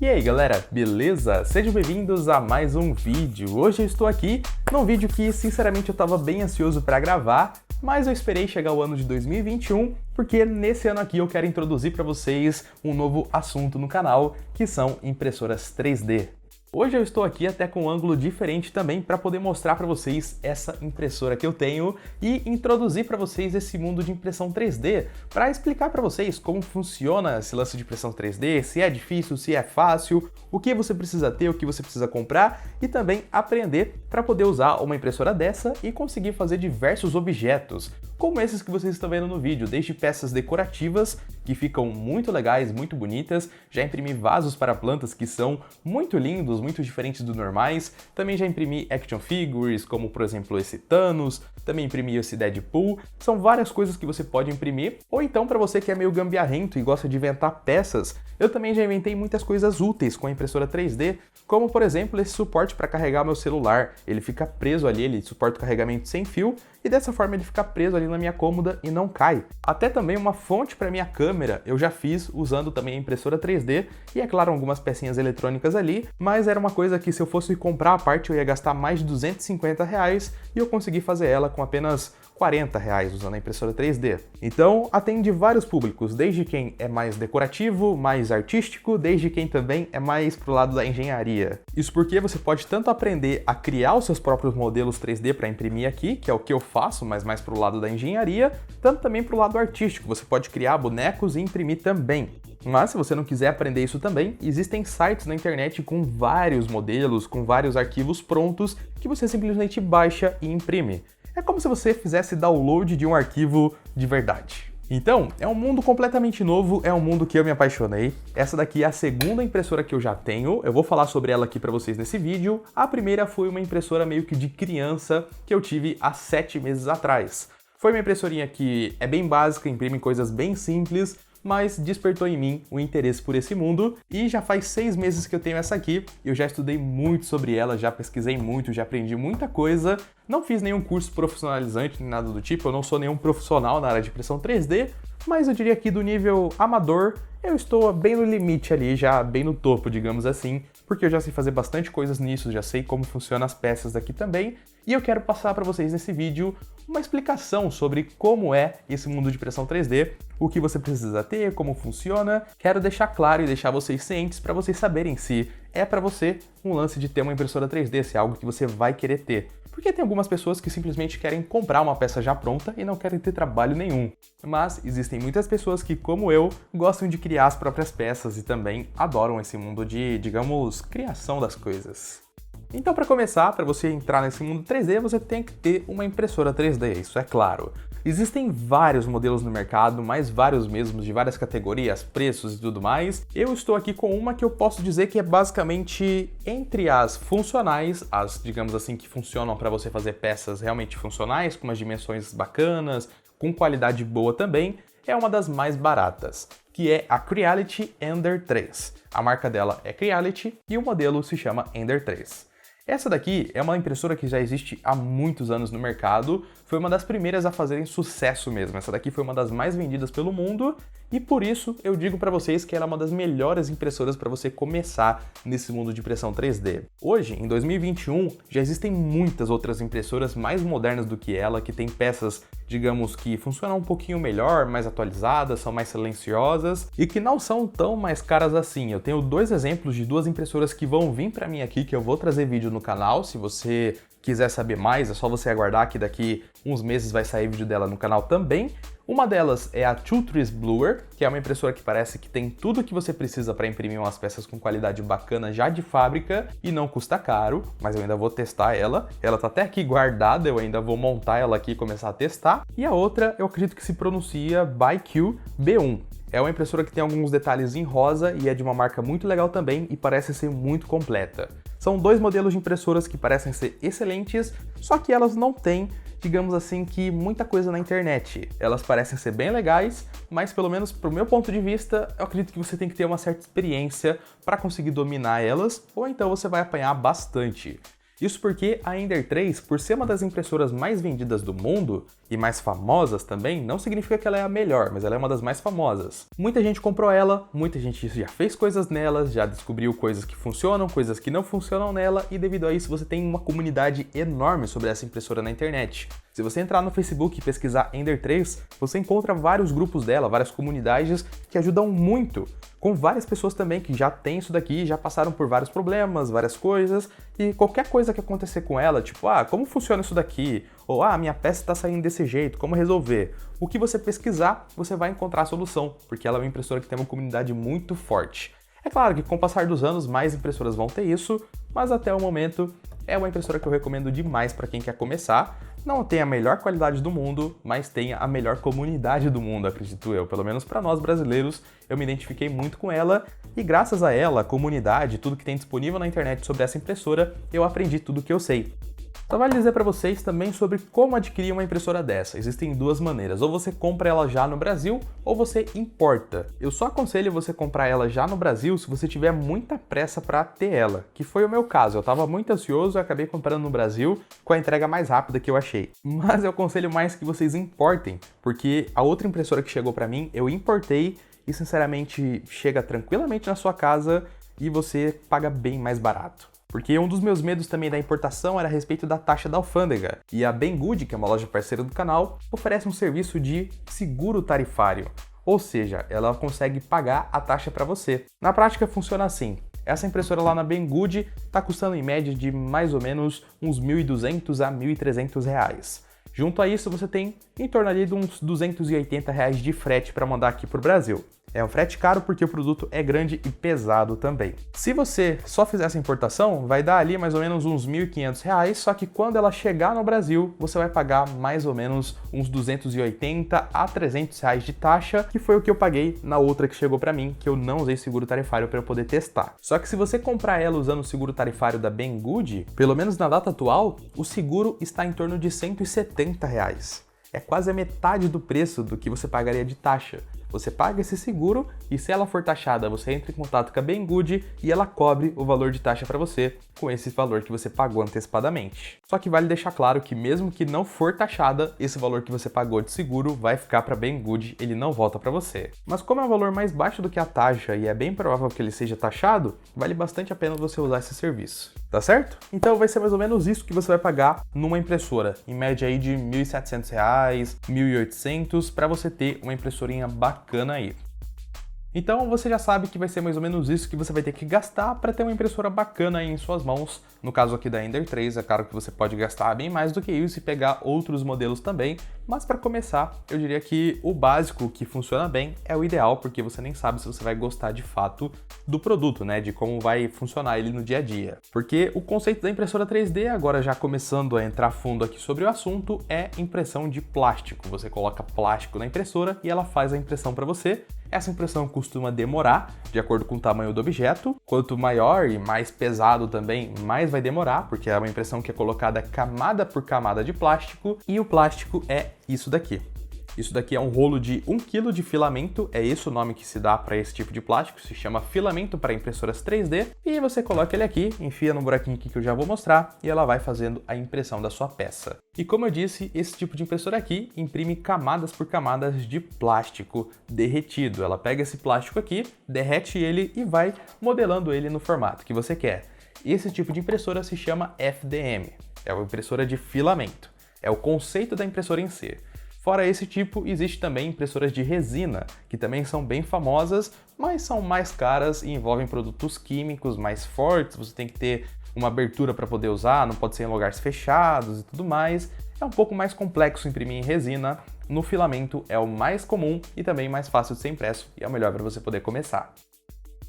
E aí galera, beleza? Sejam bem-vindos a mais um vídeo. Hoje eu estou aqui num vídeo que sinceramente eu estava bem ansioso para gravar, mas eu esperei chegar o ano de 2021, porque nesse ano aqui eu quero introduzir para vocês um novo assunto no canal, que são impressoras 3D. Hoje eu estou aqui até com um ângulo diferente também para poder mostrar para vocês essa impressora que eu tenho e introduzir para vocês esse mundo de impressão 3D, para explicar para vocês como funciona esse lance de impressão 3D, se é difícil, se é fácil, o que você precisa ter, o que você precisa comprar e também aprender para poder usar uma impressora dessa e conseguir fazer diversos objetos, como esses que vocês estão vendo no vídeo, desde peças decorativas, que ficam muito legais, muito bonitas, já imprimi vasos para plantas que são muito lindos, muito diferentes dos normais, também já imprimi action figures, como por exemplo esse Thanos, também imprimi esse Deadpool, são várias coisas que você pode imprimir, ou então para você que é meio gambiarrento e gosta de inventar peças, eu também já inventei muitas coisas úteis com a impressora 3D, como por exemplo esse suporte para carregar meu celular, ele fica preso ali, ele suporta o carregamento sem fio, e dessa forma ele fica preso ali na minha cômoda e não cai. Até também uma fonte para minha câmera eu já fiz usando também a impressora 3D e é claro algumas pecinhas eletrônicas ali, mas era uma coisa que se eu fosse comprar a parte eu ia gastar mais de R$250 e eu consegui fazer ela com apenas R$40 usando a impressora 3D. Então atende vários públicos, desde quem é mais decorativo, mais artístico, desde quem também é mais pro lado da engenharia. Isso porque você pode tanto aprender a criar os seus próprios modelos 3D para imprimir aqui, que é o que eu faço, mas mais pro lado da engenharia, tanto também pro lado artístico, você pode criar bonecos e imprimir também. Mas se você não quiser aprender isso também, existem sites na internet com vários modelos, com vários arquivos prontos que você simplesmente baixa e imprime. É como se você fizesse download de um arquivo de verdade. Então, é um mundo completamente novo, é um mundo que eu me apaixonei. Essa daqui é a segunda impressora que eu já tenho, eu vou falar sobre ela aqui para vocês nesse vídeo. A primeira foi uma impressora meio que de criança que eu tive há 7 meses atrás. Foi uma impressorinha que é bem básica, imprime coisas bem simples, mas despertou em mim o interesse por esse mundo e já faz 6 meses que eu tenho essa aqui. Eu já estudei muito sobre ela, já pesquisei muito, já aprendi muita coisa. Não fiz nenhum curso profissionalizante nem nada do tipo, eu não sou nenhum profissional na área de impressão 3D, mas eu diria que do nível amador eu estou bem no limite ali, já bem no topo, digamos assim, porque eu já sei fazer bastante coisas nisso, já sei como funcionam as peças daqui também, e eu quero passar para vocês nesse vídeo uma explicação sobre como é esse mundo de impressão 3D, o que você precisa ter, como funciona. Quero deixar claro e deixar vocês cientes para vocês saberem se é para você um lance de ter uma impressora 3D, se é algo que você vai querer ter. Porque tem algumas pessoas que simplesmente querem comprar uma peça já pronta e não querem ter trabalho nenhum. Mas existem muitas pessoas que, como eu, gostam de criar as próprias peças e também adoram esse mundo de, digamos, criação das coisas. Então, para começar, para você entrar nesse mundo 3D, você tem que ter uma impressora 3D, isso é claro. Existem vários modelos no mercado, mais vários mesmos, de várias categorias, preços e tudo mais. Eu estou aqui com uma que eu posso dizer que é basicamente entre as funcionais, as, digamos assim, que funcionam para você fazer peças realmente funcionais, com umas dimensões bacanas, com qualidade boa também, é uma das mais baratas, que é a Creality Ender 3. A marca dela é Creality e o modelo se chama Ender 3. Essa daqui é uma impressora que já existe há muitos anos no mercado, foi uma das primeiras a fazerem sucesso mesmo. Essa daqui foi uma das mais vendidas pelo mundo e por isso eu digo para vocês que ela é uma das melhores impressoras para você começar nesse mundo de impressão 3D. Hoje, em 2021, já existem muitas outras impressoras mais modernas do que ela, que tem peças, digamos, que funcionam um pouquinho melhor, mais atualizadas, são mais silenciosas e que não são tão mais caras assim. Eu tenho 2 exemplos de 2 impressoras que vão vir para mim aqui, que eu vou trazer vídeo no canal. Se você quiser saber mais, é só você aguardar que daqui uns meses vai sair vídeo dela no canal também. Uma delas é a Two Trees Bluer, que é uma impressora que parece que tem tudo o que você precisa para imprimir umas peças com qualidade bacana já de fábrica e não custa caro, mas eu ainda vou testar ela. Ela tá até aqui guardada, eu ainda vou montar ela aqui e começar a testar. E a outra, eu acredito que se pronuncia BYQ B1. É uma impressora que tem alguns detalhes em rosa e é de uma marca muito legal também e parece ser muito completa. São 2 modelos de impressoras que parecem ser excelentes, só que elas não têm, digamos assim, que muita coisa na internet. Elas parecem ser bem legais, mas pelo menos pro meu ponto de vista, eu acredito que você tem que ter uma certa experiência para conseguir dominar elas, ou então você vai apanhar bastante. Isso porque a Ender 3, por ser uma das impressoras mais vendidas do mundo e mais famosas também, não significa que ela é a melhor, mas ela é uma das mais famosas. Muita gente comprou ela, muita gente já fez coisas nela, já descobriu coisas que funcionam, coisas que não funcionam nela, e devido a isso você tem uma comunidade enorme sobre essa impressora na internet. Se você entrar no Facebook e pesquisar Ender 3, você encontra vários grupos dela, várias comunidades que ajudam muito, com várias pessoas também que já têm isso daqui, já passaram por vários problemas, várias coisas, e qualquer coisa que acontecer com ela, tipo, como funciona isso daqui? Ou, minha peça está saindo desse jeito, como resolver? O que você pesquisar, você vai encontrar a solução, porque ela é uma impressora que tem uma comunidade muito forte. É claro que com o passar dos anos, mais impressoras vão ter isso, mas até o momento é uma impressora que eu recomendo demais para quem quer começar. Não tem a melhor qualidade do mundo, mas tem a melhor comunidade do mundo, acredito eu. Pelo menos para nós brasileiros, eu me identifiquei muito com ela e graças a ela, a comunidade, tudo que tem disponível na internet sobre essa impressora, eu aprendi tudo o que eu sei. Então vale dizer para vocês também sobre como adquirir uma impressora dessa. Existem duas maneiras, ou você compra ela já no Brasil, ou você importa. Eu só aconselho você comprar ela já no Brasil se você tiver muita pressa para ter ela, que foi o meu caso. Eu estava muito ansioso e acabei comprando no Brasil com a entrega mais rápida que eu achei. Mas eu aconselho mais que vocês importem, porque a outra impressora que chegou para mim, eu importei e sinceramente chega tranquilamente na sua casa e você paga bem mais barato. Porque um dos meus medos também da importação era a respeito da taxa da alfândega. E a Banggood, que é uma loja parceira do canal, oferece um serviço de seguro tarifário. Ou seja, ela consegue pagar a taxa para você. Na prática funciona assim. Essa impressora lá na Banggood está custando em média de mais ou menos uns R$ 1.200 a R$ 1.300. Junto a isso você tem em torno ali de uns R$ 280 de frete para mandar aqui para o Brasil. É um frete caro porque o produto é grande e pesado também. Se você só fizer essa importação, vai dar ali mais ou menos uns R$ 1.500, só que quando ela chegar no Brasil, você vai pagar mais ou menos uns 280 a 300 reais de taxa, que foi o que eu paguei na outra que chegou para mim, que eu não usei seguro tarifário para eu poder testar. Só que se você comprar ela usando o seguro tarifário da Banggood, pelo menos na data atual, o seguro está em torno de R$ 170 reais. É quase a metade do preço do que você pagaria de taxa. Você paga esse seguro e se ela for taxada, você entra em contato com a Banggood e ela cobre o valor de taxa para você com esse valor que você pagou antecipadamente. Só que vale deixar claro que mesmo que não for taxada, esse valor que você pagou de seguro vai ficar para a Banggood, ele não volta para você. Mas como é um valor mais baixo do que a taxa e é bem provável que ele seja taxado, vale bastante a pena você usar esse serviço. Tá certo? Então vai ser mais ou menos isso que você vai pagar numa impressora, em média aí de R$ 1.700, R$ 1.800 para você ter uma impressorinha bacana aí. Então você já sabe que vai ser mais ou menos isso que você vai ter que gastar para ter uma impressora bacana aí em suas mãos. No caso aqui da Ender 3, é claro que você pode gastar bem mais do que isso e pegar outros modelos também, mas para começar, eu diria que o básico que funciona bem é o ideal, porque você nem sabe se você vai gostar de fato do produto, né, de como vai funcionar ele no dia a dia. Porque o conceito da impressora 3D, agora já começando a entrar fundo aqui sobre o assunto, é impressão de plástico. Você coloca plástico na impressora e ela faz a impressão para você. Essa impressão costuma demorar, de acordo com o tamanho do objeto. Quanto maior e mais pesado também, mais vai demorar, porque é uma impressão que é colocada camada por camada de plástico, e o plástico é isso daqui. Isso daqui é um rolo de 1 kg de filamento, é esse o nome que se dá para esse tipo de plástico, se chama filamento para impressoras 3D, e você coloca ele aqui, enfia no buraquinho aqui que eu já vou mostrar, e ela vai fazendo a impressão da sua peça. E como eu disse, esse tipo de impressora aqui imprime camadas por camadas de plástico derretido. Ela pega esse plástico aqui, derrete ele e vai modelando ele no formato que você quer. Esse tipo de impressora se chama FDM, é uma impressora de filamento, é o conceito da impressora em si. Fora esse tipo, existe também impressoras de resina, que também são bem famosas, mas são mais caras e envolvem produtos químicos mais fortes, você tem que ter uma abertura para poder usar, não pode ser em lugares fechados e tudo mais. É um pouco mais complexo imprimir em resina, no filamento é o mais comum e também mais fácil de ser impresso e é o melhor para você poder começar.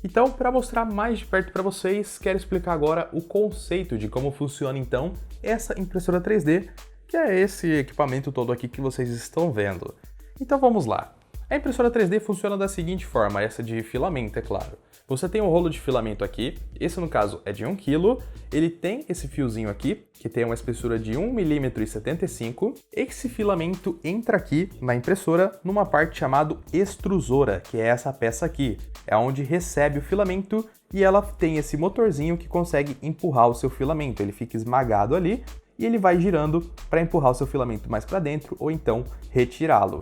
Então, para mostrar mais de perto para vocês, quero explicar agora o conceito de como funciona então essa impressora 3D, que é esse equipamento todo aqui que vocês estão vendo. Então vamos lá. A impressora 3D funciona da seguinte forma, essa de filamento, é claro. Você tem um rolo de filamento aqui, esse no caso é de 1 kg, ele tem esse fiozinho aqui, que tem uma espessura de 1,75 mm. Esse filamento entra aqui na impressora numa parte chamada extrusora, que é essa peça aqui, é onde recebe o filamento e ela tem esse motorzinho que consegue empurrar o seu filamento, ele fica esmagado ali e ele vai girando para empurrar o seu filamento mais para dentro ou então retirá-lo.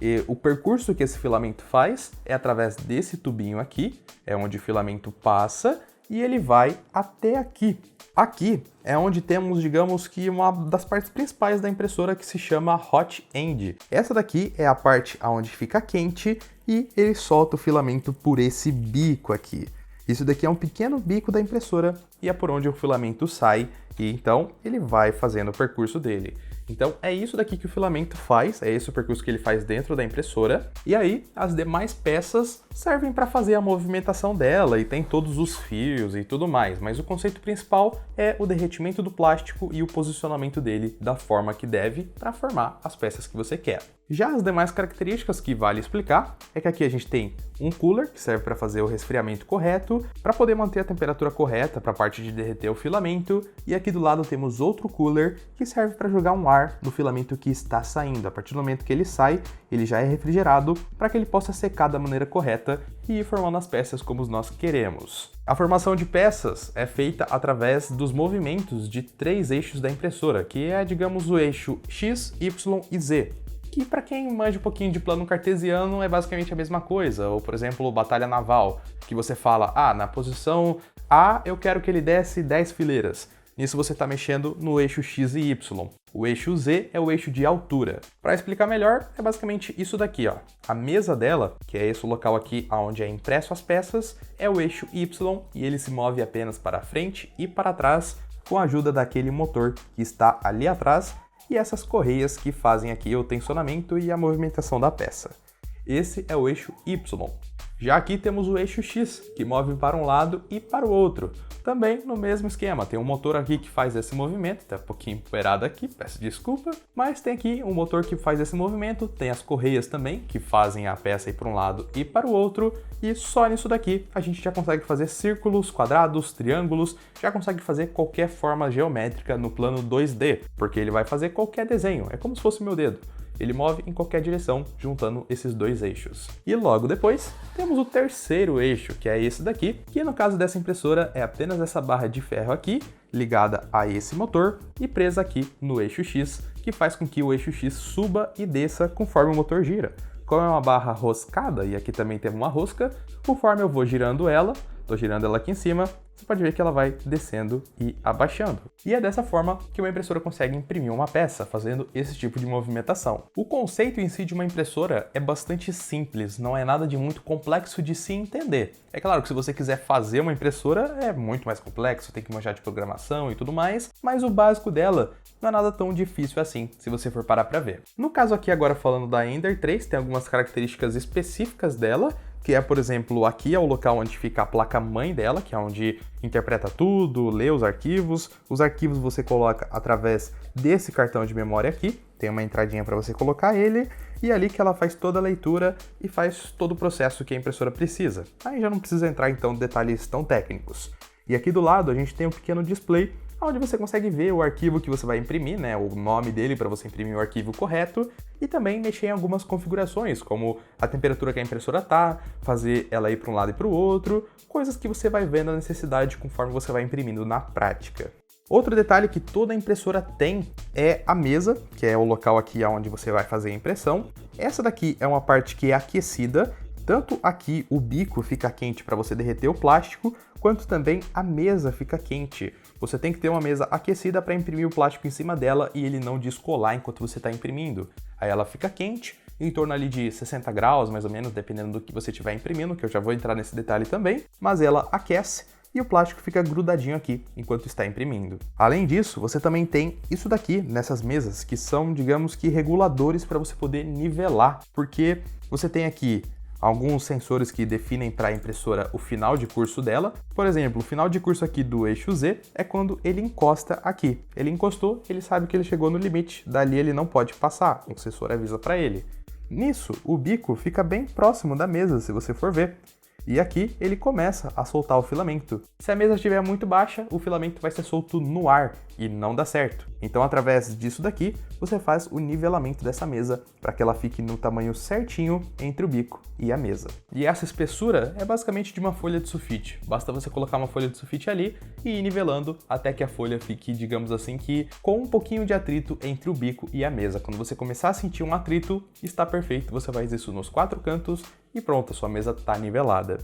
E o percurso que esse filamento faz é através desse tubinho aqui, é onde o filamento passa e ele vai até aqui. Aqui é onde temos, digamos que uma das partes principais da impressora que se chama hot end. Essa daqui é a parte onde fica quente e ele solta o filamento por esse bico aqui. Isso daqui é um pequeno bico da impressora e é por onde o filamento sai e então ele vai fazendo o percurso dele. Então é isso daqui que o filamento faz, é esse o percurso que ele faz dentro da impressora. E aí as demais peças servem para fazer a movimentação dela e tem todos os fios e tudo mais, mas o conceito principal é o derretimento do plástico e o posicionamento dele da forma que deve para formar as peças que você quer. Já as demais características que vale explicar é que aqui a gente tem um cooler que serve para fazer o resfriamento correto, para poder manter a temperatura correta para a parte de derreter o filamento, e aqui do lado temos outro cooler que serve para jogar um ar no filamento que está saindo. A partir do momento que ele sai, ele já é refrigerado para que ele possa secar da maneira correta e ir formando as peças como nós queremos. A formação de peças é feita através dos movimentos de 3 eixos da impressora, que é, digamos, o eixo X, Y e Z. Que para quem manja um pouquinho de plano cartesiano é basicamente a mesma coisa, ou por exemplo, batalha naval, que você fala, na posição A eu quero que ele desce 10 fileiras. Nisso você está mexendo no eixo X e Y. O eixo Z é o eixo de altura. Para explicar melhor, é basicamente isso daqui, ó. A mesa dela, que é esse local aqui onde é impresso as peças, é o eixo Y e ele se move apenas para frente e para trás com a ajuda daquele motor que está ali atrás e essas correias que fazem aqui o tensionamento e a movimentação da peça. Esse é o eixo Y. Já aqui temos o eixo X, que move para um lado e para o outro. Também no mesmo esquema, tem um motor aqui que faz esse movimento, tá um pouquinho empoeirado aqui, peço desculpa, mas tem aqui um motor que faz esse movimento, tem as correias também, que fazem a peça ir para um lado e para o outro, e só nisso daqui a gente já consegue fazer círculos, quadrados, triângulos, já consegue fazer qualquer forma geométrica no plano 2D, porque ele vai fazer qualquer desenho, é como se fosse o meu dedo. Ele move em qualquer direção, juntando esses 2 eixos. E logo depois, temos o terceiro eixo, que é esse daqui, que no caso dessa impressora é apenas essa barra de ferro aqui, ligada a esse motor e presa aqui no eixo X, que faz com que o eixo X suba e desça conforme o motor gira. Como é uma barra roscada, e aqui também tem uma rosca, conforme eu vou girando ela, estou girando ela aqui em cima, você pode ver que ela vai descendo e abaixando. E é dessa forma que uma impressora consegue imprimir uma peça, fazendo esse tipo de movimentação. O conceito em si de uma impressora é bastante simples, não é nada de muito complexo de se entender. É claro que se você quiser fazer uma impressora é muito mais complexo, tem que manjar de programação e tudo mais, mas o básico dela não é nada tão difícil assim, se você for parar para ver. No caso aqui agora falando da Ender 3, tem algumas características específicas dela, que é, por exemplo, aqui é o local onde fica a placa-mãe dela, que é onde interpreta tudo, lê os arquivos. Os arquivos você coloca através desse cartão de memória aqui, tem uma entradinha para você colocar ele, e é ali que ela faz toda a leitura e faz todo o processo que a impressora precisa. Aí já não precisa entrar então em detalhes tão técnicos. E aqui do lado a gente tem um pequeno display, onde você consegue ver o arquivo que você vai imprimir, né, o nome dele para você imprimir o arquivo correto, e também mexer em algumas configurações, como a temperatura que a impressora tá, fazer ela ir para um lado e para o outro, coisas que você vai vendo a necessidade conforme você vai imprimindo na prática. Outro detalhe que toda impressora tem é a mesa, que é o local aqui onde você vai fazer a impressão. Essa daqui é uma parte que é aquecida, tanto aqui o bico fica quente para você derreter o plástico, quanto também a mesa fica quente. Você tem que ter uma mesa aquecida para imprimir o plástico em cima dela e ele não descolar enquanto você está imprimindo. Aí ela fica quente, em torno ali de 60 graus, mais ou menos, dependendo do que você estiver imprimindo, que eu já vou entrar nesse detalhe também, mas ela aquece e o plástico fica grudadinho aqui enquanto está imprimindo. Além disso, você também tem isso daqui nessas mesas, que são, digamos que, reguladores para você poder nivelar, porque você tem aqui alguns sensores que definem para a impressora o final de curso dela. Por exemplo, o final de curso aqui do eixo Z é quando ele encosta aqui. Ele encostou, ele sabe que ele chegou no limite, dali ele não pode passar, o sensor avisa para ele. Nisso, o bico fica bem próximo da mesa, se você for ver. E aqui ele começa a soltar o filamento. Se a mesa estiver muito baixa, o filamento vai ser solto no ar e não dá certo. Então, através disso daqui, você faz o nivelamento dessa mesa para que ela fique no tamanho certinho entre o bico e a mesa. E essa espessura é basicamente de uma folha de sulfite. Basta você colocar uma folha de sulfite ali e ir nivelando até que a folha fique, digamos assim, que com um pouquinho de atrito entre o bico e a mesa. Quando você começar a sentir um atrito, está perfeito. Você faz isso nos 4 cantos e pronto, a sua mesa está nivelada.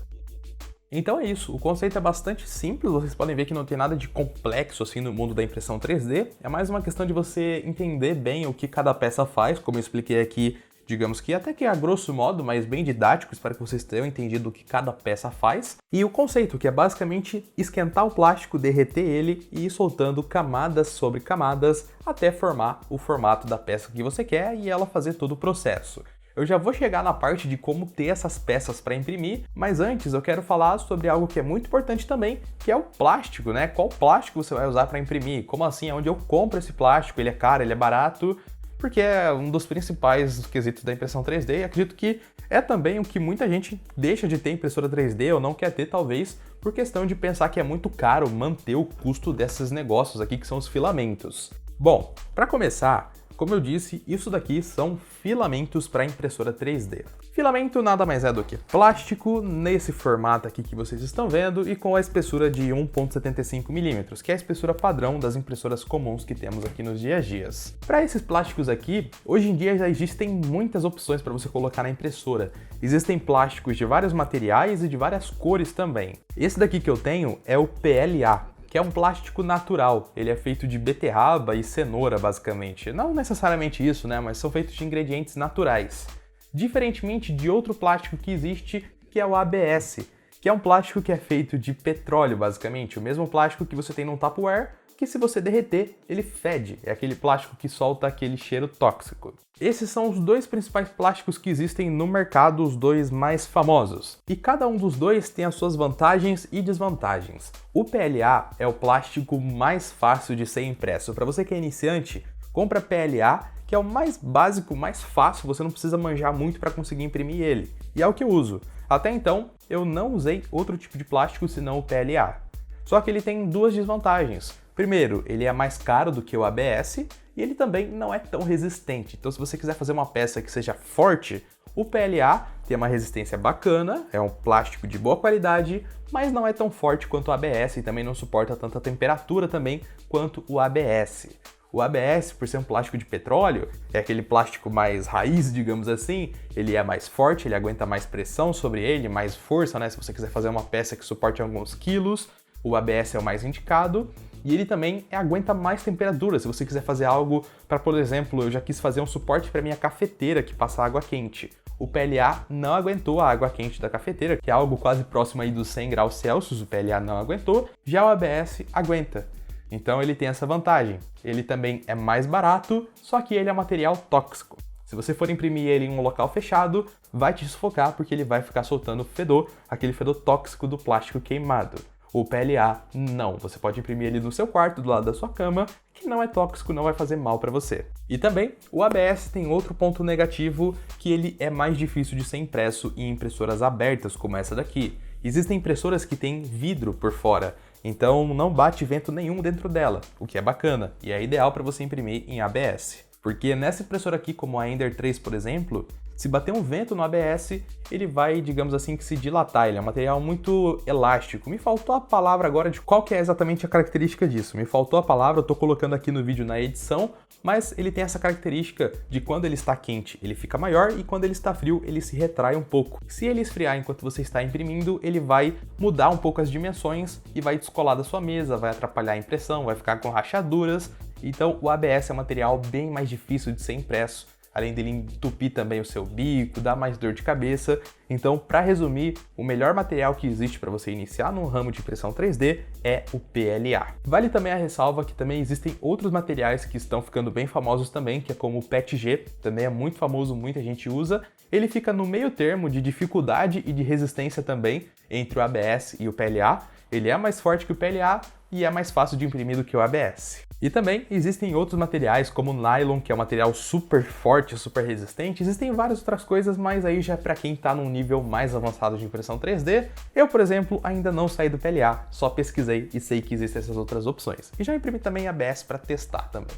Então é isso, o conceito é bastante simples, vocês podem ver que não tem nada de complexo assim no mundo da impressão 3D, é mais uma questão de você entender bem o que cada peça faz, como eu expliquei aqui, digamos que até que a grosso modo, mas bem didático, espero que vocês tenham entendido o que cada peça faz, e o conceito, que é basicamente esquentar o plástico, derreter ele e ir soltando camadas sobre camadas até formar o formato da peça que você quer e ela fazer todo o processo. Eu já vou chegar na parte de como ter essas peças para imprimir, mas antes eu quero falar sobre algo que é muito importante também, que é o plástico, né? Qual plástico você vai usar para imprimir? Como assim? Onde eu compro esse plástico? Ele é caro? Ele é barato? Porque é um dos principais quesitos da impressão 3D e acredito que é também o que muita gente deixa de ter impressora 3D ou não quer ter, talvez, por questão de pensar que é muito caro manter o custo desses negócios aqui, que são os filamentos. Bom, para começar, como eu disse, isso daqui são filamentos para impressora 3D. Filamento nada mais é do que plástico nesse formato aqui que vocês estão vendo e com a espessura de 1,75 mm, que é a espessura padrão das impressoras comuns que temos aqui nos dias a dias. Para esses plásticos aqui, hoje em dia já existem muitas opções para você colocar na impressora. Existem plásticos de vários materiais e de várias cores também. Esse daqui que eu tenho é o PLA, que é um plástico natural. Ele é feito de beterraba e cenoura, basicamente. Não necessariamente isso, né? Mas são feitos de ingredientes naturais. Diferentemente de outro plástico que existe, que é o ABS, que é um plástico que é feito de petróleo, basicamente. O mesmo plástico que você tem num Tupperware, que se você derreter, ele fede. É aquele plástico que solta aquele cheiro tóxico. Esses são os dois principais plásticos que existem no mercado, os dois mais famosos. E cada um dos dois tem as suas vantagens e desvantagens. O PLA é o plástico mais fácil de ser impresso. Para você que é iniciante, compra PLA, que é o mais básico, mais fácil, você não precisa manjar muito para conseguir imprimir ele. E é o que eu uso. Até então, eu não usei outro tipo de plástico senão o PLA. Só que ele tem duas desvantagens. Primeiro, ele é mais caro do que o ABS e ele também não é tão resistente. Então, se você quiser fazer uma peça que seja forte, o PLA tem uma resistência bacana, é um plástico de boa qualidade, mas não é tão forte quanto o ABS e também não suporta tanta temperatura também quanto o ABS. O ABS, por ser um plástico de petróleo, é aquele plástico mais raiz, digamos assim, ele é mais forte, ele aguenta mais pressão sobre ele, mais força, né? Se você quiser fazer uma peça que suporte alguns quilos, o ABS é o mais indicado. E ele também aguenta mais temperatura, se você quiser fazer algo para, por exemplo, eu já quis fazer um suporte para minha cafeteira que passa água quente. O PLA não aguentou a água quente da cafeteira, que é algo quase próximo aí dos 100 graus Celsius, o PLA não aguentou, já o ABS aguenta. Então ele tem essa vantagem. Ele também é mais barato, só que ele é material tóxico. Se você for imprimir ele em um local fechado, vai te sufocar porque ele vai ficar soltando fedor, aquele fedor tóxico do plástico queimado. O PLA, não. Você pode imprimir ele no seu quarto, do lado da sua cama, que não é tóxico, não vai fazer mal para você. E também, o ABS tem outro ponto negativo, que ele é mais difícil de ser impresso em impressoras abertas, como essa daqui. Existem impressoras que têm vidro por fora, então não bate vento nenhum dentro dela, o que é bacana, e é ideal para você imprimir em ABS. Porque nessa impressora aqui, como a Ender 3, por exemplo, se bater um vento no ABS, ele vai, digamos assim, que se dilatar. Ele é um material muito elástico. Me faltou a palavra agora de qual que é exatamente a característica disso. Me faltou a palavra, eu tô colocando aqui no vídeo na edição, mas ele tem essa característica de quando ele está quente, ele fica maior e quando ele está frio, ele se retrai um pouco. Se ele esfriar enquanto você está imprimindo, ele vai mudar um pouco as dimensões e vai descolar da sua mesa, vai atrapalhar a impressão, vai ficar com rachaduras. Então o ABS é um material bem mais difícil de ser impresso. Além dele entupir também o seu bico, dá mais dor de cabeça. Então, para resumir, o melhor material que existe para você iniciar no ramo de impressão 3D é o PLA. Vale também a ressalva que também existem outros materiais que estão ficando bem famosos também, que é como o PETG, também é muito famoso, muita gente usa. Ele fica no meio termo de dificuldade e de resistência também entre o ABS e o PLA. Ele é mais forte que o PLA e é mais fácil de imprimir do que o ABS. E também existem outros materiais como nylon, que é um material super forte, super resistente. Existem várias outras coisas, mas aí já é para quem está num nível mais avançado de impressão 3D. Eu, por exemplo, ainda não saí do PLA, só pesquisei e sei que existem essas outras opções. E já imprimi também ABS para testar também.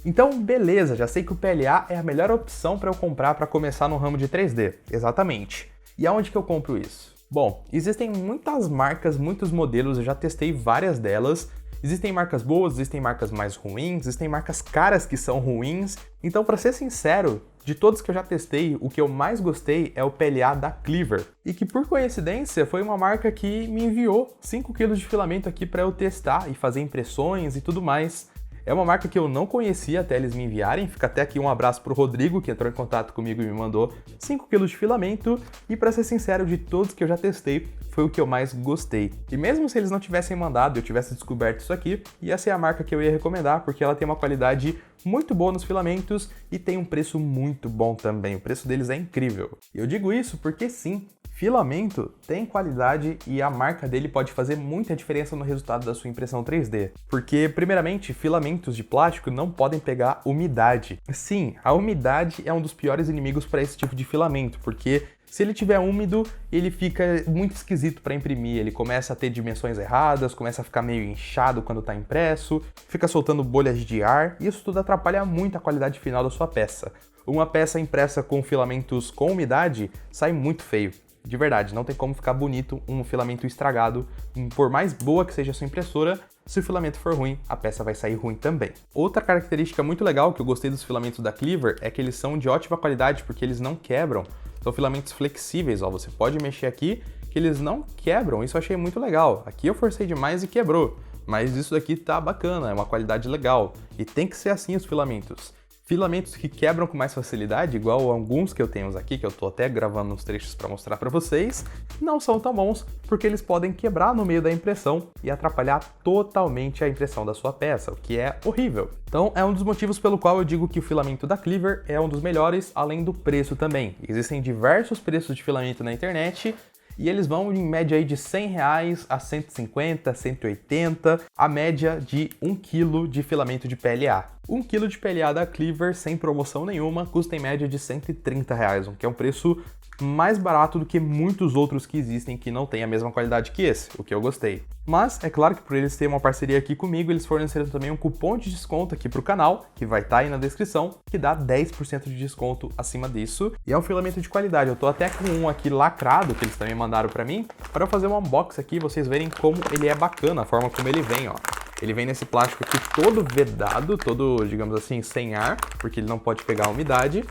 Então, beleza, já sei que o PLA é a melhor opção para eu comprar para começar no ramo de 3D. Exatamente. E aonde que eu compro isso? Bom, existem muitas marcas, muitos modelos, eu já testei várias delas. Existem marcas boas, existem marcas mais ruins, existem marcas caras que são ruins. Então, para ser sincero, de todos que eu já testei, o que eu mais gostei é o PLA da Cleaver. E que, por coincidência, foi uma marca que me enviou 5 kg de filamento aqui para eu testar e fazer impressões e tudo mais. É uma marca que eu não conhecia até eles me enviarem. Fica até aqui um abraço pro Rodrigo, que entrou em contato comigo e me mandou 5 kg de filamento. E para ser sincero, de todos que eu já testei, foi o que eu mais gostei. E mesmo se eles não tivessem mandado, eu tivesse descoberto isso aqui, ia ser a marca que eu ia recomendar, porque ela tem uma qualidade muito boa nos filamentos e tem um preço muito bom também. O preço deles é incrível. E eu digo isso porque sim, filamento tem qualidade e a marca dele pode fazer muita diferença no resultado da sua impressão 3D. Porque, primeiramente, filamentos de plástico não podem pegar umidade. Sim, a umidade é um dos piores inimigos para esse tipo de filamento, porque se ele tiver úmido, ele fica muito esquisito para imprimir, ele começa a ter dimensões erradas, começa a ficar meio inchado quando está impresso, fica soltando bolhas de ar, e isso tudo atrapalha muito a qualidade final da sua peça. Uma peça impressa com filamentos com umidade sai muito feio. De verdade, não tem como ficar bonito um filamento estragado. Por mais boa que seja a sua impressora, se o filamento for ruim, a peça vai sair ruim também. Outra característica muito legal que eu gostei dos filamentos da Cleaver é que eles são de ótima qualidade porque eles não quebram. São filamentos flexíveis, ó, você pode mexer aqui que eles não quebram, isso eu achei muito legal. Aqui eu forcei demais e quebrou, mas isso daqui tá bacana, é uma qualidade legal. E tem que ser assim os filamentos. Filamentos que quebram com mais facilidade, igual alguns que eu tenho aqui, que eu tô até gravando uns trechos para mostrar para vocês, não são tão bons porque eles podem quebrar no meio da impressão e atrapalhar totalmente a impressão da sua peça, o que é horrível. Então é um dos motivos pelo qual eu digo que o filamento da Cleaver é um dos melhores, além do preço também. Existem diversos preços de filamento na internet, e eles vão em média aí de R$100 a 150, 180, a média de 1 kg de filamento de PLA. 1 kg de PLA da Cleaver, sem promoção nenhuma, custa em média de R$130, o que é um preço mais barato do que muitos outros que existem que não têm a mesma qualidade que esse, o que eu gostei. Mas é claro que por eles terem uma parceria aqui comigo, eles forneceram também um cupom de desconto aqui pro canal, que vai estar aí na descrição, que dá 10% de desconto acima disso. E é um filamento de qualidade, eu tô até com um aqui lacrado, que eles também mandaram pra mim, para eu fazer um unboxing aqui e vocês verem como ele é bacana, a forma como ele vem, ó. Ele vem nesse plástico aqui todo vedado, todo, digamos assim, sem ar, porque ele não pode pegar a umidade.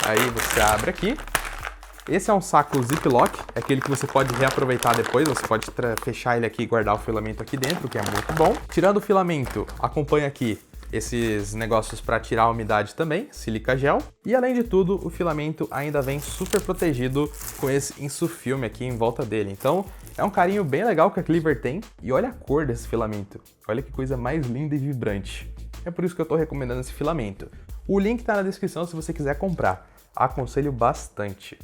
Aí você abre aqui. Esse é um saco Ziploc, é aquele que você pode reaproveitar depois, você pode fechar ele aqui e guardar o filamento aqui dentro, que é muito bom. Tirando o filamento, acompanha aqui esses negócios para tirar a umidade também, silica gel. E além de tudo, o filamento ainda vem super protegido com esse insufilme aqui em volta dele. Então é um carinho bem legal que a Cleaver tem. E olha a cor desse filamento, olha que coisa mais linda e vibrante. É por isso que eu estou recomendando esse filamento. O link está na descrição se você quiser comprar, aconselho bastante.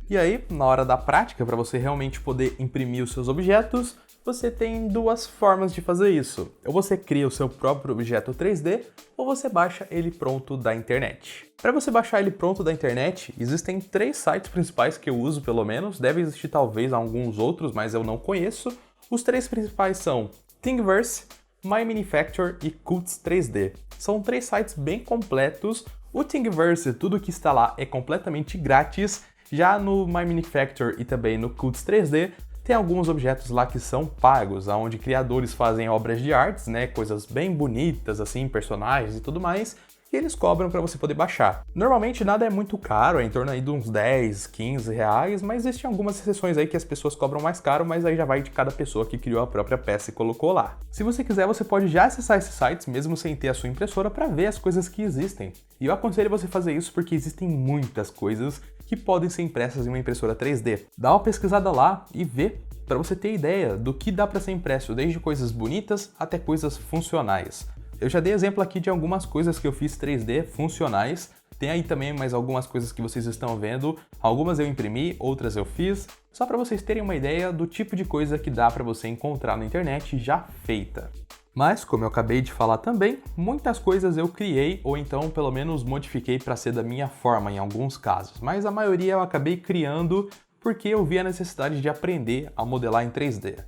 E aí, na hora da prática, para você realmente poder imprimir os seus objetos, você tem duas formas de fazer isso. Ou você cria o seu próprio objeto 3D, ou você baixa ele pronto da internet. Para você baixar ele pronto da internet, existem 3 sites principais que eu uso, pelo menos. Deve existir talvez alguns outros, mas eu não conheço. Os 3 principais são Thingiverse, MyMinifacture e Cults 3D. São 3 sites bem completos. O Thingiverse, tudo que está lá é completamente grátis. Já no MyMinifacture e também no Cults 3D, tem alguns objetos lá que são pagos, onde criadores fazem obras de artes, né, coisas bem bonitas, assim, personagens e tudo mais, e eles cobram para você poder baixar. Normalmente nada é muito caro, é em torno aí de uns 10, 15 reais, mas existem algumas exceções aí que as pessoas cobram mais caro, mas aí já vai de cada pessoa que criou a própria peça e colocou lá. Se você quiser, você pode já acessar esses sites, mesmo sem ter a sua impressora, para ver as coisas que existem. E eu aconselho você fazer isso porque existem muitas coisas que podem ser impressas em uma impressora 3D. Dá uma pesquisada lá e vê, para você ter ideia do que dá para ser impresso, desde coisas bonitas até coisas funcionais. Eu já dei exemplo aqui de algumas coisas que eu fiz 3D funcionais, tem aí também mais algumas coisas que vocês estão vendo, algumas eu imprimi, outras eu fiz, só para vocês terem uma ideia do tipo de coisa que dá para você encontrar na internet já feita. Mas, como eu acabei de falar também, muitas coisas eu criei ou então pelo menos modifiquei para ser da minha forma em alguns casos, mas a maioria eu acabei criando porque eu vi a necessidade de aprender a modelar em 3D.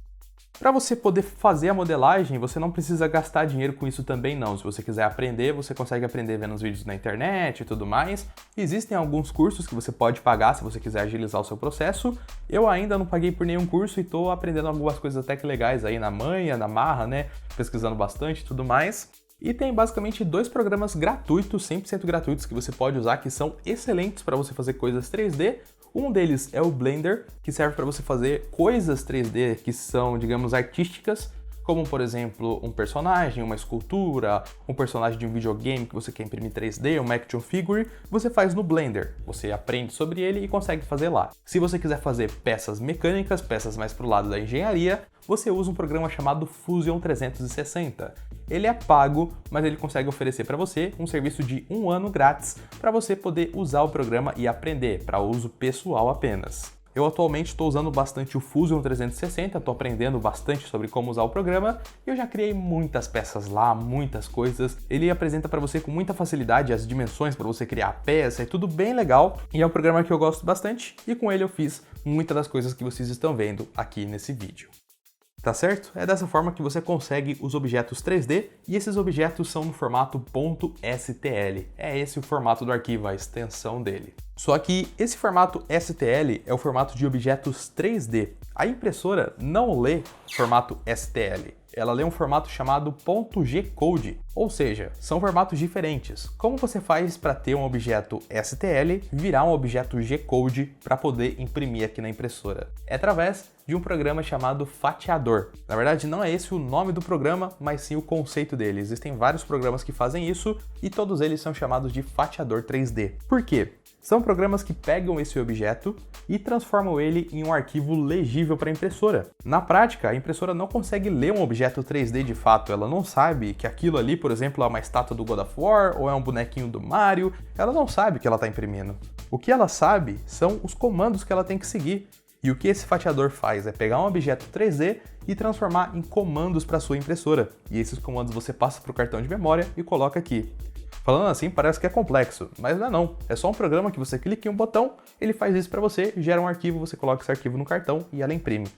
Para você poder fazer a modelagem, você não precisa gastar dinheiro com isso também não. Se você quiser aprender, você consegue aprender vendo os vídeos na internet e tudo mais. Existem alguns cursos que você pode pagar se você quiser agilizar o seu processo. Eu ainda não paguei por nenhum curso e estou aprendendo algumas coisas até que legais aí na manha, na marra, né? Pesquisando bastante e tudo mais. E tem basicamente 2 programas gratuitos, 100% gratuitos, que você pode usar, que são excelentes para você fazer coisas 3D. Um deles é o Blender, que serve para você fazer coisas 3D que são, digamos, artísticas, como, por exemplo, um personagem, uma escultura, um personagem de um videogame que você quer imprimir 3D, uma action figure, você faz no Blender. Você aprende sobre ele e consegue fazer lá. Se você quiser fazer peças mecânicas, peças mais pro lado da engenharia, você usa um programa chamado Fusion 360. Ele é pago, mas ele consegue oferecer para você um serviço de 1 ano grátis para você poder usar o programa e aprender, para uso pessoal apenas. Eu atualmente estou usando bastante o Fusion 360, estou aprendendo bastante sobre como usar o programa e eu já criei muitas peças lá, muitas coisas. Ele apresenta para você com muita facilidade as dimensões para você criar a peça, é tudo bem legal e é um programa que eu gosto bastante e com ele eu fiz muitas das coisas que vocês estão vendo aqui nesse vídeo. Tá certo? É dessa forma que você consegue os objetos 3D e esses objetos são no formato .stl. É esse o formato do arquivo, a extensão dele. Só que esse formato STL é o formato de objetos 3D. A impressora não lê formato STL, ela lê um formato chamado .G-code, ou seja, são formatos diferentes. Como você faz para ter um objeto STL virar um objeto G-code para poder imprimir aqui na impressora? É através de um programa chamado fatiador. Na verdade, não é esse o nome do programa, mas sim o conceito dele. Existem vários programas que fazem isso e todos eles são chamados de fatiador 3D. Por quê? São programas que pegam esse objeto e transformam ele em um arquivo legível para a impressora. Na prática, a impressora não consegue ler um objeto 3D de fato, ela não sabe que aquilo ali, por exemplo, é uma estátua do God of War ou é um bonequinho do Mario, ela não sabe o que ela está imprimindo. O que ela sabe são os comandos que ela tem que seguir. E o que esse fatiador faz é pegar um objeto 3D e transformar em comandos para sua impressora. E esses comandos você passa para o cartão de memória e coloca aqui. Falando assim parece que é complexo, mas não é não. É só um programa que você clica em um botão, ele faz isso para você, gera um arquivo, você coloca esse arquivo no cartão e ela imprime.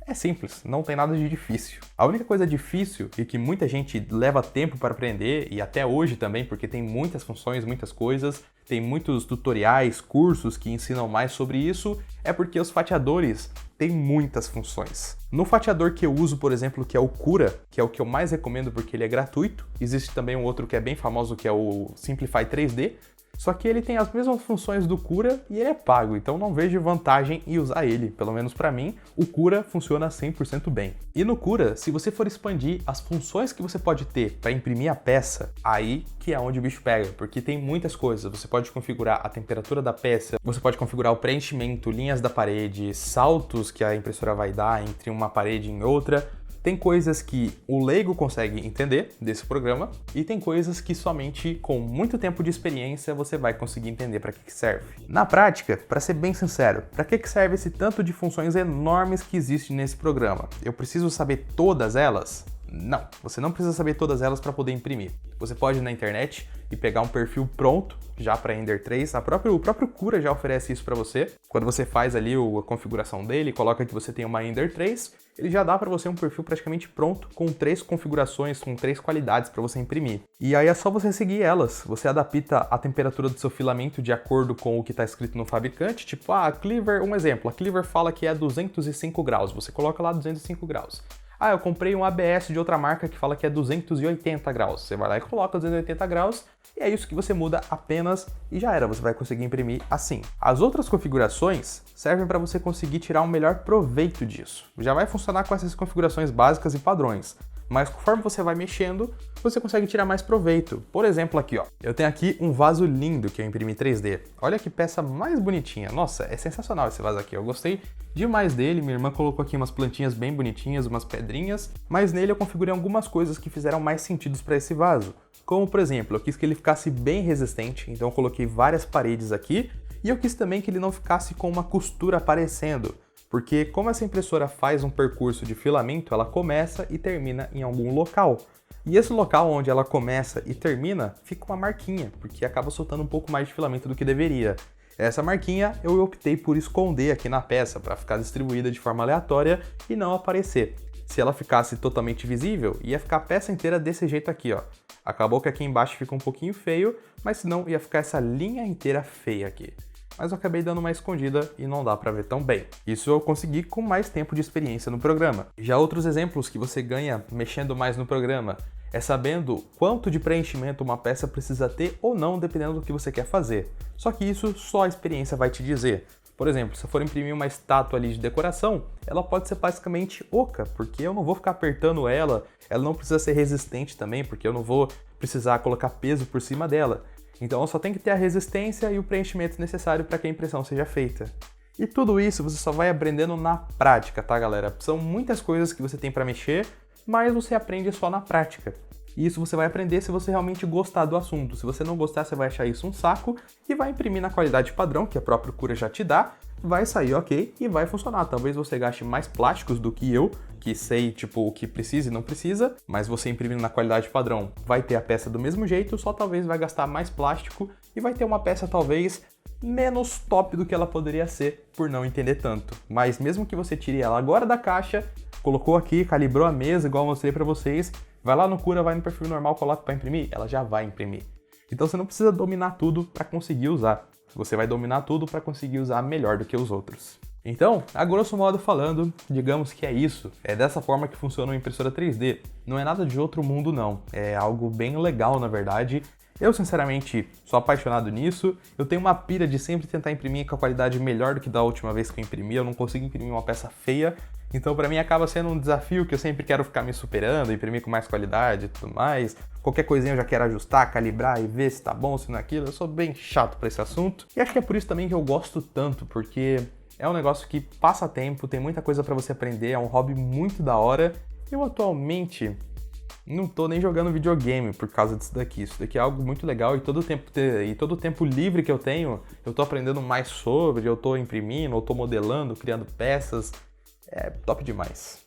É simples, não tem nada de difícil. A única coisa difícil e que muita gente leva tempo para aprender, e até hoje também, porque tem muitas funções, muitas coisas, tem muitos tutoriais, cursos que ensinam mais sobre isso, é porque os fatiadores têm muitas funções. No fatiador que eu uso, por exemplo, que é o Cura, que é o que eu mais recomendo porque ele é gratuito, existe também um outro que é bem famoso que é o Simplify 3D, só que ele tem as mesmas funções do Cura e ele é pago, então não vejo vantagem em usar ele. Pelo menos para mim, o Cura funciona 100% bem. E no Cura, se você for expandir as funções que você pode ter para imprimir a peça, aí que é onde o bicho pega, porque tem muitas coisas. Você pode configurar a temperatura da peça, você pode configurar o preenchimento, linhas da parede, saltos que a impressora vai dar entre uma parede e outra. Tem coisas que o leigo consegue entender desse programa e tem coisas que somente com muito tempo de experiência você vai conseguir entender para que serve. Na prática, para ser bem sincero, para que serve esse tanto de funções enormes que existe nesse programa? Eu preciso saber todas elas? Não, você não precisa saber todas elas para poder imprimir. Você pode ir na internet e pegar um perfil pronto já para Ender 3, o próprio Cura já oferece isso para você. Quando você faz ali a configuração dele, coloca que você tem uma Ender 3, ele já dá para você um perfil praticamente pronto com 3 configurações, com 3 qualidades para você imprimir. E aí é só você seguir elas. Você adapta a temperatura do seu filamento de acordo com o que está escrito no fabricante, tipo, a Cleaver, um exemplo, a Cleaver fala que é 205 graus, você coloca lá 205 graus. Ah, eu comprei um ABS de outra marca que fala que é 280 graus. Você vai lá e coloca 280 graus e é isso que você muda apenas e já era, você vai conseguir imprimir assim. As outras configurações servem para você conseguir tirar um melhor proveito disso. Já vai funcionar com essas configurações básicas e padrões, mas conforme você vai mexendo, você consegue tirar mais proveito. Por exemplo, aqui ó, eu tenho aqui um vaso lindo que eu imprimi 3D. Olha que peça mais bonitinha. Nossa, é sensacional esse vaso aqui, eu gostei demais dele. Minha irmã colocou aqui umas plantinhas bem bonitinhas, umas pedrinhas, mas nele eu configurei algumas coisas que fizeram mais sentido para esse vaso. Como, por exemplo, eu quis que ele ficasse bem resistente, então eu coloquei várias paredes aqui, e eu quis também que ele não ficasse com uma costura aparecendo, porque como essa impressora faz um percurso de filamento, ela começa e termina em algum local. E esse local onde ela começa e termina, fica uma marquinha, porque acaba soltando um pouco mais de filamento do que deveria. Essa marquinha eu optei por esconder aqui na peça, para ficar distribuída de forma aleatória e não aparecer. Se ela ficasse totalmente visível, ia ficar a peça inteira desse jeito aqui, ó. Acabou que aqui embaixo fica um pouquinho feio, mas senão ia ficar essa linha inteira feia aqui. Mas eu acabei dando uma escondida e não dá pra ver tão bem. Isso eu consegui com mais tempo de experiência no programa. Já outros exemplos que você ganha mexendo mais no programa é sabendo quanto de preenchimento uma peça precisa ter ou não, dependendo do que você quer fazer. Só que isso só a experiência vai te dizer. Por exemplo, se eu for imprimir uma estátua ali de decoração, ela pode ser basicamente oca, porque eu não vou ficar apertando ela não precisa ser resistente também, porque eu não vou precisar colocar peso por cima dela. Então ela só tem que ter a resistência e o preenchimento necessário para que a impressão seja feita. E tudo isso você só vai aprendendo na prática, tá, galera? São muitas coisas que você tem para mexer, mas você aprende só na prática. E isso você vai aprender se você realmente gostar do assunto. Se você não gostar, você vai achar isso um saco e vai imprimir na qualidade padrão, que a própria Cura já te dá, vai sair ok e vai funcionar. Talvez você gaste mais plásticos do que eu, que sei, tipo, o que precisa e não precisa, mas você imprimindo na qualidade padrão vai ter a peça do mesmo jeito, só talvez vai gastar mais plástico e vai ter uma peça talvez menos top do que ela poderia ser por não entender tanto. Mas mesmo que você tire ela agora da caixa, colocou aqui, calibrou a mesa, igual eu mostrei pra vocês, vai lá no Cura, vai no perfil normal, coloca pra imprimir, ela já vai imprimir. Então você não precisa dominar tudo para conseguir usar. Você vai dominar tudo para conseguir usar melhor do que os outros. Então, a grosso modo falando, digamos que é isso. É dessa forma que funciona uma impressora 3D. Não é nada de outro mundo não. É algo bem legal, na verdade. Eu, sinceramente, sou apaixonado nisso. Eu tenho uma pira de sempre tentar imprimir com a qualidade melhor do que da última vez que eu imprimi. Eu não consigo imprimir uma peça feia. Então, pra mim, acaba sendo um desafio que eu sempre quero ficar me superando, imprimir com mais qualidade e tudo mais. Qualquer coisinha eu já quero ajustar, calibrar e ver se tá bom, se não é aquilo. Eu sou bem chato pra esse assunto. E acho que é por isso também que eu gosto tanto, porque é um negócio que passa tempo, tem muita coisa pra você aprender, é um hobby muito da hora. Eu atualmente não tô nem jogando videogame por causa disso daqui. Isso daqui é algo muito legal e todo o tempo livre que eu tenho, eu tô aprendendo mais sobre, eu tô imprimindo, eu tô modelando, criando peças. É top demais.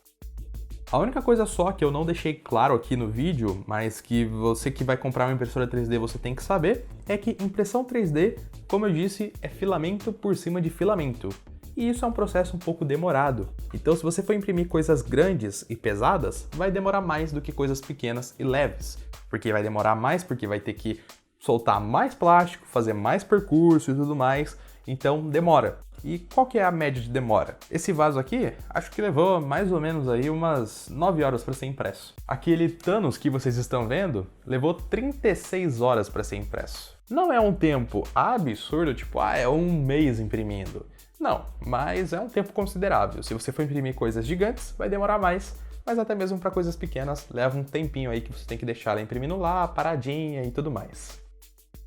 A única coisa só que eu não deixei claro aqui no vídeo, mas que você que vai comprar uma impressora 3D você tem que saber, é que impressão 3D, como eu disse, é filamento por cima de filamento. E isso é um processo um pouco demorado. Então se você for imprimir coisas grandes e pesadas, vai demorar mais do que coisas pequenas e leves. Porque vai demorar mais, porque vai ter que soltar mais plástico, fazer mais percurso e tudo mais, então demora. E qual que é a média de demora? Esse vaso aqui, acho que levou mais ou menos aí umas 9 horas para ser impresso. Aquele Thanos que vocês estão vendo, levou 36 horas para ser impresso. Não é um tempo absurdo, tipo, é um mês imprimindo. Não, mas é um tempo considerável. Se você for imprimir coisas gigantes, vai demorar mais, mas até mesmo para coisas pequenas, leva um tempinho aí que você tem que deixar ela imprimindo lá, paradinha e tudo mais.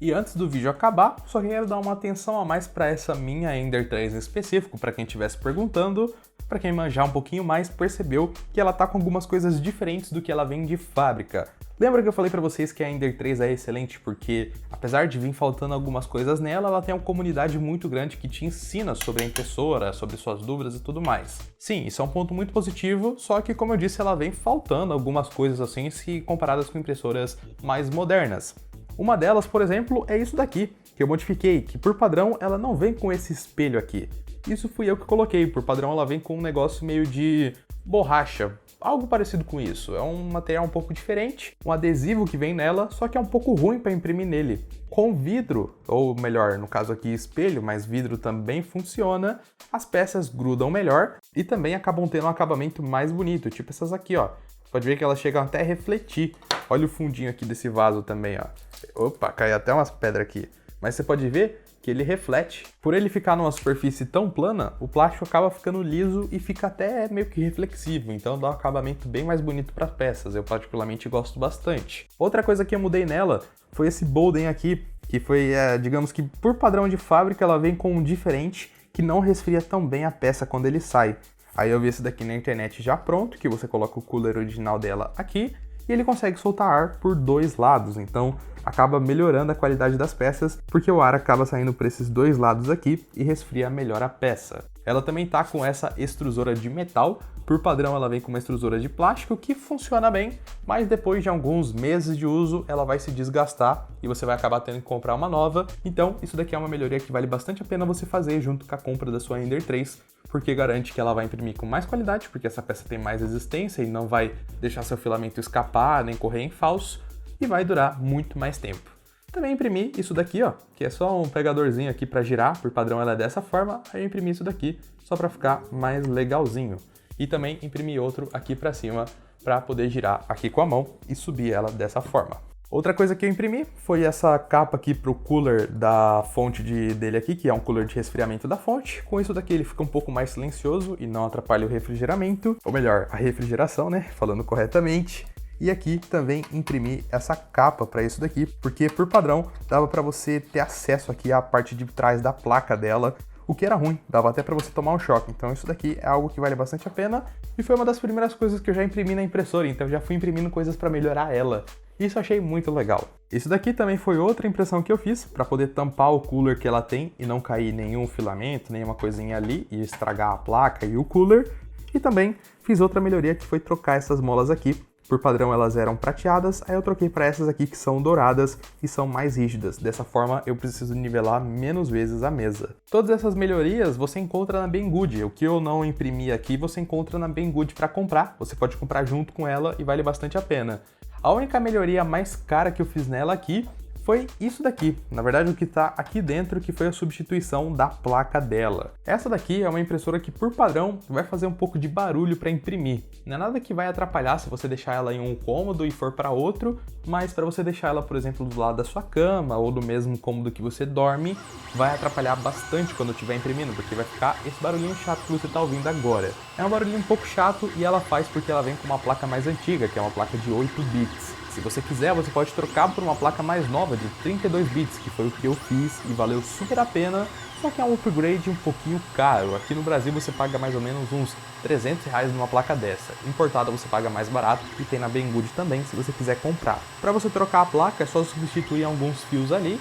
E antes do vídeo acabar, só quero dar uma atenção a mais para essa minha Ender 3 em específico, para quem estivesse perguntando, para quem manjar um pouquinho mais, percebeu que ela tá com algumas coisas diferentes do que ela vem de fábrica. Lembra que eu falei para vocês que a Ender 3 é excelente porque, apesar de vir faltando algumas coisas nela, ela tem uma comunidade muito grande que te ensina sobre a impressora, sobre suas dúvidas e tudo mais. Sim, isso é um ponto muito positivo, só que, como eu disse, ela vem faltando algumas coisas assim se comparadas com impressoras mais modernas. Uma delas, por exemplo, é isso daqui, que eu modifiquei, que por padrão ela não vem com esse espelho aqui. Isso fui eu que coloquei, por padrão ela vem com um negócio meio de borracha, algo parecido com isso. É um material um pouco diferente, um adesivo que vem nela, só que é um pouco ruim para imprimir nele. Com vidro, ou melhor, no caso aqui espelho, mas vidro também funciona, as peças grudam melhor e também acabam tendo um acabamento mais bonito, tipo essas aqui, ó. Pode ver que elas chegam até a refletir. Olha o fundinho aqui desse vaso também, ó. Opa, caiu até umas pedras aqui. Mas você pode ver que ele reflete. Por ele ficar numa superfície tão plana, o plástico acaba ficando liso e fica até meio que reflexivo. Então dá um acabamento bem mais bonito para as peças. Eu particularmente gosto bastante. Outra coisa que eu mudei nela foi esse Bowden aqui, que foi, digamos que por padrão de fábrica, ela vem com um diferente que não resfria tão bem a peça quando ele sai. Aí eu vi esse daqui na internet já pronto, que você coloca o cooler original dela aqui e ele consegue soltar ar por dois lados, então acaba melhorando a qualidade das peças, porque o ar acaba saindo por esses dois lados aqui e resfria melhor a peça. Ela também tá com essa extrusora de metal. Por padrão ela vem com uma extrusora de plástico que funciona bem, mas depois de alguns meses de uso ela vai se desgastar e você vai acabar tendo que comprar uma nova. Então isso daqui é uma melhoria que vale bastante a pena você fazer junto com a compra da sua Ender 3, porque garante que ela vai imprimir com mais qualidade, porque essa peça tem mais resistência e não vai deixar seu filamento escapar nem correr em falso, e vai durar muito mais tempo. Também imprimi isso daqui, ó, que é só um pegadorzinho aqui para girar, por padrão ela é dessa forma, aí eu imprimi isso daqui só para ficar mais legalzinho. E também imprimi outro aqui para cima para poder girar aqui com a mão e subir ela dessa forma. Outra coisa que eu imprimi foi essa capa aqui pro cooler da fonte dele aqui, que é um cooler de resfriamento da fonte. Com isso daqui ele fica um pouco mais silencioso e não atrapalha o refrigeramento, ou melhor, a refrigeração, né, falando corretamente. E aqui também imprimi essa capa para isso daqui, porque por padrão dava para você ter acesso aqui à parte de trás da placa dela, o que era ruim, dava até para você tomar um choque. Então isso daqui é algo que vale bastante a pena e foi uma das primeiras coisas que eu já imprimi na impressora, então eu já fui imprimindo coisas para melhorar ela. Isso eu achei muito legal. Isso daqui também foi outra impressão que eu fiz para poder tampar o cooler que ela tem e não cair nenhum filamento, nenhuma coisinha ali e estragar a placa e o cooler. E também fiz outra melhoria que foi trocar essas molas aqui. Por padrão elas eram prateadas, aí eu troquei para essas aqui que são douradas e são mais rígidas. Dessa forma eu preciso nivelar menos vezes a mesa. Todas essas melhorias você encontra na Banggood. O que eu não imprimi aqui você encontra na Banggood para comprar. Você pode comprar junto com ela e vale bastante a pena. A única melhoria mais cara que eu fiz nela aqui foi isso daqui, na verdade o que está aqui dentro, que foi a substituição da placa dela. Essa daqui é uma impressora que por padrão vai fazer um pouco de barulho para imprimir. Não é nada que vai atrapalhar se você deixar ela em um cômodo e for para outro, mas para você deixar ela, por exemplo, do lado da sua cama ou do mesmo cômodo que você dorme, vai atrapalhar bastante quando estiver imprimindo, porque vai ficar esse barulhinho chato que você está ouvindo agora. É um barulhinho um pouco chato e ela faz porque ela vem com uma placa mais antiga, que é uma placa de 8 bits. Se você quiser, você pode trocar por uma placa mais nova de 32 bits, que foi o que eu fiz e valeu super a pena, só que é um upgrade um pouquinho caro. Aqui no Brasil você paga mais ou menos uns R$300 numa placa dessa. Importada você paga mais barato e tem na Banggood também, se você quiser comprar. Para você trocar a placa é só substituir alguns fios ali.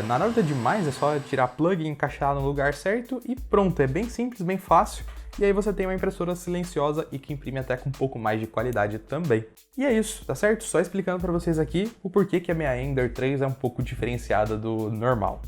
Nada demais, é só tirar plug e encaixar no lugar certo e pronto, é bem simples, bem fácil. E aí você tem uma impressora silenciosa e que imprime até com um pouco mais de qualidade também. E é isso, tá certo? Só explicando para vocês aqui o porquê que a minha Ender 3 é um pouco diferenciada do normal.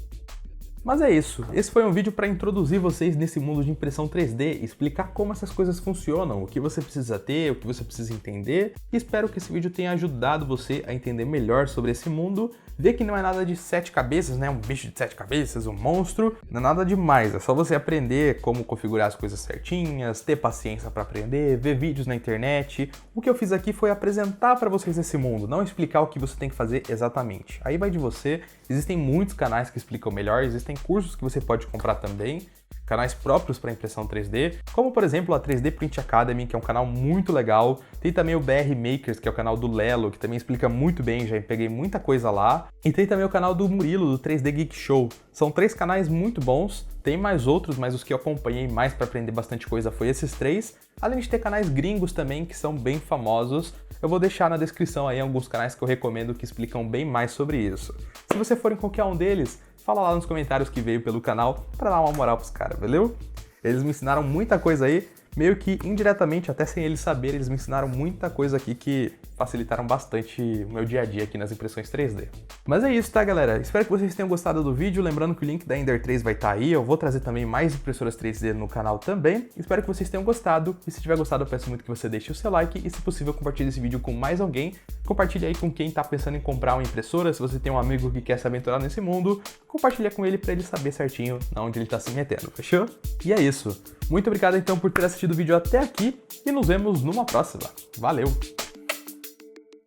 Mas é isso, esse foi um vídeo para introduzir vocês nesse mundo de impressão 3D, explicar como essas coisas funcionam, o que você precisa ter, o que você precisa entender, e espero que esse vídeo tenha ajudado você a entender melhor sobre esse mundo, ver que não é nada de 7 cabeças, né, um bicho de 7 cabeças, um monstro, não é nada demais, é só você aprender como configurar as coisas certinhas, ter paciência para aprender, ver vídeos na internet. O que eu fiz aqui foi apresentar para vocês esse mundo, não explicar o que você tem que fazer exatamente. Aí vai de você, existem muitos canais que explicam melhor, existem cursos que você pode comprar também, canais próprios para impressão 3D, como por exemplo a 3D Print Academy, que é um canal muito legal. Tem também o BR Makers, que é o canal do Lelo, que também explica muito bem, já peguei muita coisa lá. E tem também o canal do Murilo, do 3D Geek Show. São 3 canais muito bons, tem mais outros, mas os que eu acompanhei mais para aprender bastante coisa foi esses 3. Além de ter canais gringos também, que são bem famosos. Eu vou deixar na descrição aí alguns canais que eu recomendo que explicam bem mais sobre isso. Se você for em qualquer um deles, fala lá nos comentários que veio pelo canal para dar uma moral pros caras, valeu? Eles me ensinaram muita coisa aí, meio que indiretamente, até sem eles saberem, eles me ensinaram muita coisa aqui que facilitaram bastante o meu dia a dia aqui nas impressões 3D. Mas é isso, tá, galera? Espero que vocês tenham gostado do vídeo, lembrando que o link da Ender 3 vai estar aí, eu vou trazer também mais impressoras 3D no canal também. Espero que vocês tenham gostado, e se tiver gostado eu peço muito que você deixe o seu like, e se possível compartilhe esse vídeo com mais alguém. Compartilhe aí com quem tá pensando em comprar uma impressora, se você tem um amigo que quer se aventurar nesse mundo, compartilha com ele para ele saber certinho onde ele tá se metendo, fechou? E é isso. Muito obrigado então por ter assistido o vídeo até aqui, e nos vemos numa próxima. Valeu!